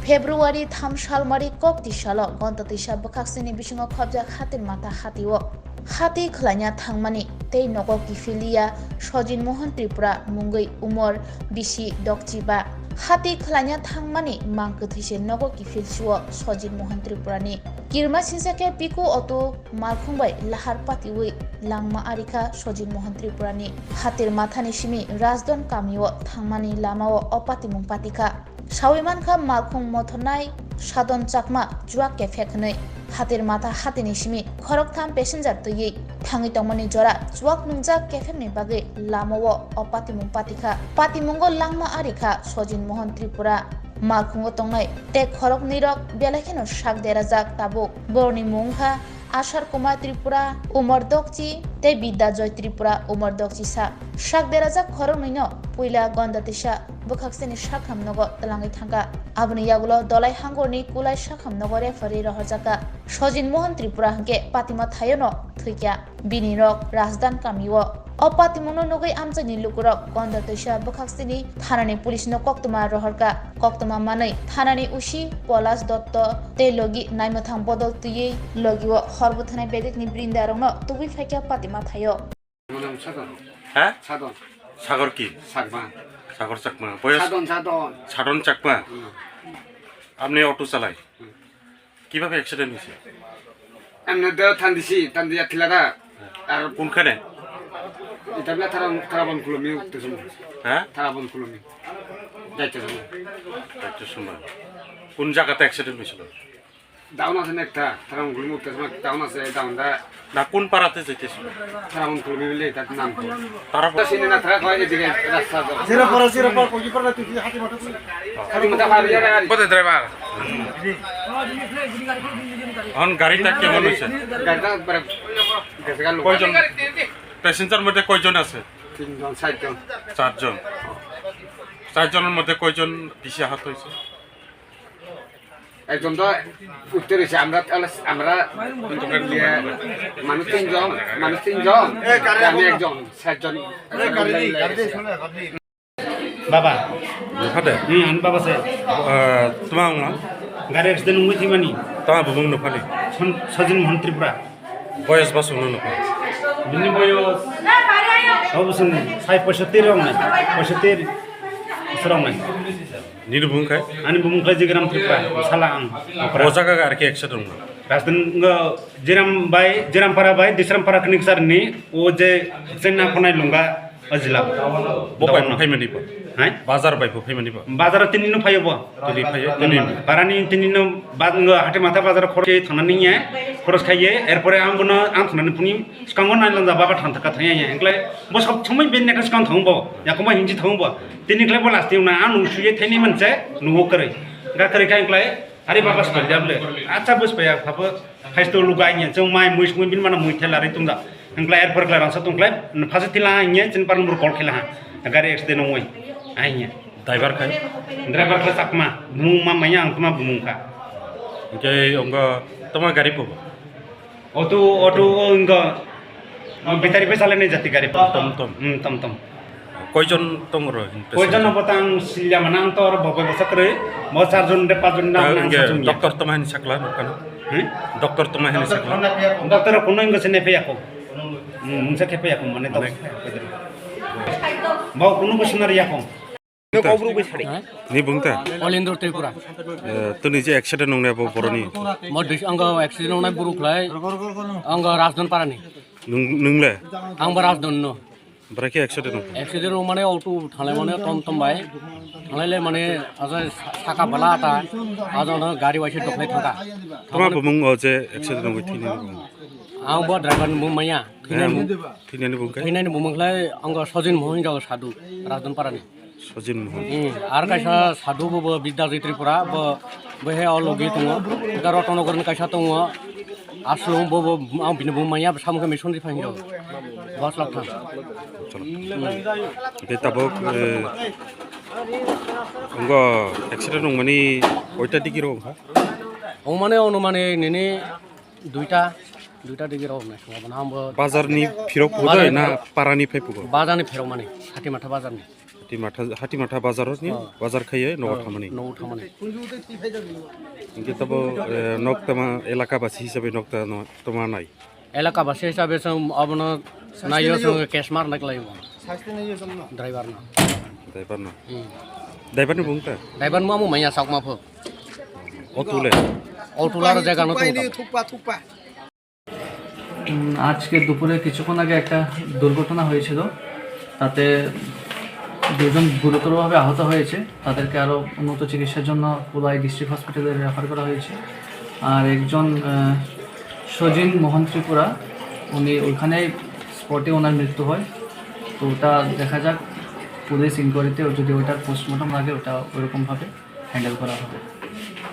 February 3 salmari kok tisalo gonta tisa bakaksini bisingo khobjak hatin mata hatiwo. Hati khlanya thangmani tei nogo kifilia Sojin Mohan Tripura mungoi umor bisi dokjiba. Hati khlanya thangmani mangkuthise nogo kifilsuo Sojin Mohan Tripurani. Kirma sinsake piku oto malkhungbai lahar patiwi langma arika Sojin Mohan Tripurani. Hatir mathani simi rajdon kamiwo thangmani lamao opatimung patika. Sawiman kha malkhung mothonai sadon chakma juak kefekhnai. Hatir mata hatini simi khorok tham passenger tuyi thangi tongmani jora juak nungjak kefemni bage lamao opatimung patika. Patimungo langma arika Sojin Mohan Tripura. Malkhungo tongnai te khorok nirok belakheno sak derajak tabuk borni mungkha Ashar Kumar Tripura Umar Dokchi te Bidda Joy Tripura Umar Dokchi sak derajak khorok nino puila gondatisa bukhaksini sakham nogo talangai thangka abuni yagulo dolai hangorni kulai sakham nogo refari rohajaka Sojin Mohan Tripura hangke patima thayono thuikya bini rok rajdan kamiwo Opatimuno nogoi amjani lukurok gondatisa bukhaksini thanani police no koktuma roharka koktuma manai thanani usi Polas Dotto te logi naimathang bodol tuyi logiwo horbuthana bedikni brindarongno tubi faikya patima thayo নাম সাধন হ্যাঁ সাধন সাগর কি সাগমা সাগর চাকমা বয়স সাধন সাধন সাধন চাকমা আপনি auto চালাই কিভাবে accident হয়েছে এমনি দেও থান্দিছি থান্দিয়া ঠিলারা আর কোনখানে এটা বলে থারাবন কুলমি উঠতেছুন হ্যাঁ থারাবন কুলমি যাইতেছুন একটা সময় কোন জায়গাতে অ্যাক্সিডেন্ট হয়েছিল ডাউন আছে না একটা থারাবন কুলমি উঠতেছুন ডাউন আছে ডাউনটা না কোন পাড়াতে যেতেছিল থারাবন কুলমি বলে তার নাম তারা সিনে না থাকা হয় এদিকে রাস্তা Zero por কই পড়া তুই হাতে মাথা তুই খালি মতো মারি যাবে আর কোথায় ড্রাইভার এখন গাড়িটা কেমন হয়েছে গাড়িটা পরে গেছে গেল কয়জন প্যাসেঞ্জার মধ্যে কয়জন আছে তিনজন চারজন চারজন চারজনের মধ্যে কয়জন বেশি আহত হয়েছে একজন তো উঠতে রয়েছে আমরা মানুষ তিনজন আমি একজন চারজন বাবা নুফাদে আন বাবা সে তোমার না গাড়ি অ্যাক্সিডেন্ট হই থিমানি তোমার বুবুং নুফালি সজিন মোহন ত্রিপুরা বয়স বা শুনো নুফা বিনি বয়স অবশ্য 65 রং নাই 65 সরং নাই নির্ভুং খাই ani bumungkai jigram tripura sala ang ও জায়গা আর কি অ্যাক্সিডেন্ট না rastan jiram para bai disram para klinik sar ni o je senna khonai lunga ajila বপাই ফাইমানি পা hai বাজার বাইব ফাইমানি পা bazar tinino phayo bo তুলি phi parani tinino hate matha bazar khorche thanani ya khoros khaiye erpore ambono am thanani puni skangon nailon ja baba thantaka thaya ya engle bo sob chomai ben nekra skang thongbo yakoma hinji thongbo tinikle bo lasti na anu suye thaini manche nuwo kare ga kare kai engle ari baba spal jable acha bus paya phabo khaisto lugai nya chong mai muis bin mana mui thelari tungda engle erpor klar rasa tungkle phasitila nya chin par number kol khela gari accident oi ainya driver খাই driver kla sakma bumung mama yang tuma bumung ka যে অঙ্গ তোমার গাড়ি পাবো auto enga bitari pe salane jati gari টমটম tom কয়জন তোমর koijon botang silya manang tor bobe bosakre mo charjon de pajon na doctor তোমার হিনি সাকলা নকান doctor তোমার হিনি সাকলা doctor kuno enga sene pe yakko mungsa ke pe yakko mane to mau kuno kusinar yakko নি বুংতা Olindo Tripura. তো নিজে accident নংনা বড়নি Modus angga accident na buruk lai. Angga Rajdon parani. নংলে Angga Rajdon no. ব্রেকে accident Accident mane auto thalai mane tom bai. Thalai le mane aja saka bala ta. Aja na gari waisi doklai thaka. তোমার বুমুং যে accident নংই থিনি Ang bo driver mu maya. থিনি বুংকা Thinai bumung lai angga Sojin Mohan jaga sadu Rajdon parani. Sajin Mohan Ar kaisa sadu bo Bidda Joy Tripura bo behe ologi tungo. Garo tono gorni kaisa tungo. Aslung bo ang bini bumaya samke mission ri phanjo. Bos lak thang. কে তাবক অঙ্গ accident নংমানি কয়টা দিকে রং ও মানে অনুমানে নেনে দুইটা দিকে রং না সম্ভাবনা আমবো বাজারনি ফিরক পড়ে না পারানি ফাই পড়ো বাজারনি ফেরো মানে 60 মাথা বাজারনি হাটিমাঠা বাজারত নি বাজার খাইয়ে নগর থামানি ন'आव थांमाने ইনকে তব নক তমা এলাকাবাসী হিসাবে নক তমা নাই एलाकाबासि हिसाबै जों अबनो नायो जों केस मारनाय लायो ड्राइभारना দাইবার না দাইবারনি বুংতা ड्राइभार मा माया साकमाफो অতুলে অটোলার জায়গা নতুন আজকে দুপুরে কিছুক্ষণ আগে একটা দুর্ঘটনা হয়েছিল, তাতে দুজন গুরুতরভাবে আহত হয়েছে। তাদেরকে আরও উন্নত চিকিৎসার জন্য কুলাই ডিস্ট্রিক্ট হসপিটালে রেফার করা হয়েছে। আর একজন সজিন মোহন ত্রিপুরা, উনি ওইখানেই স্পটে ওনার মৃত্যু হয়। তো ওটা দেখা যাক পুলিশ ইনকোয়ারিতে যদি ওটার পোস্টমর্টম লাগে ওটা ওইরকমভাবে হ্যান্ডেল করা হবে।